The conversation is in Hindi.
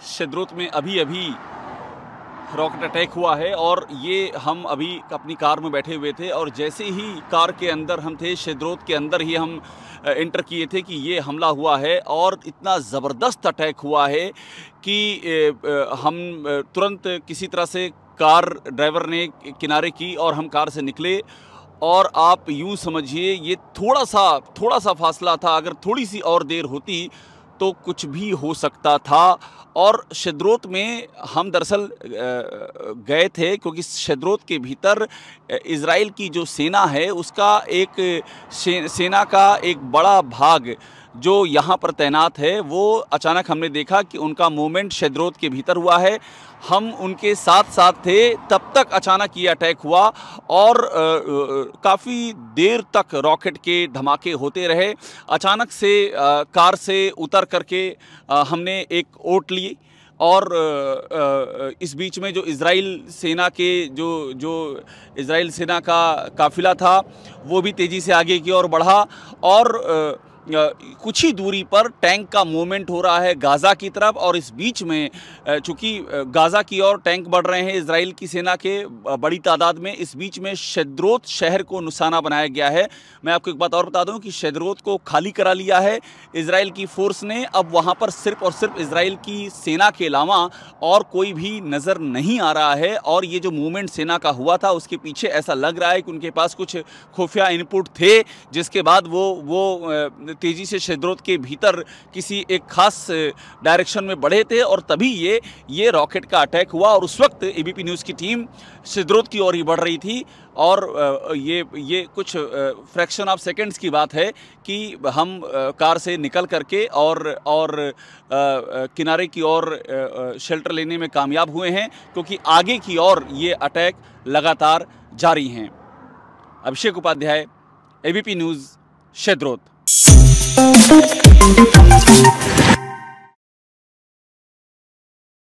शेद्रोत में अभी अभी रॉकेट अटैक हुआ है और ये हम अभी अपनी कार में बैठे हुए थे और जैसे ही कार के अंदर हम थे, शेद्रोत के अंदर ही हम एंटर किए थे कि ये हमला हुआ है और इतना ज़बरदस्त अटैक हुआ है कि हम तुरंत किसी तरह से कार ड्राइवर ने किनारे की और हम कार से निकले। और आप यूँ समझिए ये थोड़ा सा फासला था, अगर थोड़ी सी और देर होती तो कुछ भी हो सकता था। और शेद्रोत में हम दरअसल गए थे क्योंकि शेद्रोत के भीतर इज़राइल की जो सेना है उसका एक सेना का एक बड़ा भाग जो यहाँ पर तैनात है, वो अचानक हमने देखा कि उनका मूवमेंट शेद्रोत के भीतर हुआ है। हम उनके साथ थे, तब तक अचानक ये अटैक हुआ और काफ़ी देर तक रॉकेट के धमाके होते रहे। अचानक से कार से उतर करके हमने एक ओट ली और इस बीच में जो इज़राइल सेना के जो इज़राइल सेना का काफ़िला था वो भी तेज़ी से आगे की ओर बढ़ा और कुछ ही दूरी पर टैंक का मूवमेंट हो रहा है गाज़ा की तरफ। और इस बीच में चूँकि गाज़ा की ओर टैंक बढ़ रहे हैं इज़राइल की सेना के बड़ी तादाद में, इस बीच में शेद्रोत शहर को निशाना बनाया गया है। मैं आपको एक बात और बता दूं कि शेद्रोत को खाली करा लिया है इज़राइल की फ़ोर्स ने। अब वहाँ पर सिर्फ और सिर्फ इज़राइल की सेना के अलावा और कोई भी नज़र नहीं आ रहा है। और ये जो मूवमेंट सेना का हुआ था उसके पीछे ऐसा लग रहा है कि उनके पास कुछ खुफिया इनपुट थे, जिसके बाद वो तेज़ी से शेद्रोत के भीतर किसी एक खास डायरेक्शन में बढ़े थे और तभी ये रॉकेट का अटैक हुआ। और उस वक्त एबीपी न्यूज़ की टीम शेद्रोत की ओर ही बढ़ रही थी और ये कुछ फ्रैक्शन ऑफ सेकंड्स की बात है कि हम कार से निकल करके और किनारे की ओर शेल्टर लेने में कामयाब हुए हैं, क्योंकि आगे की ओर ये अटैक लगातार जारी हैं। अभिषेक उपाध्याय, एबीपी न्यूज़, शेद्रोत।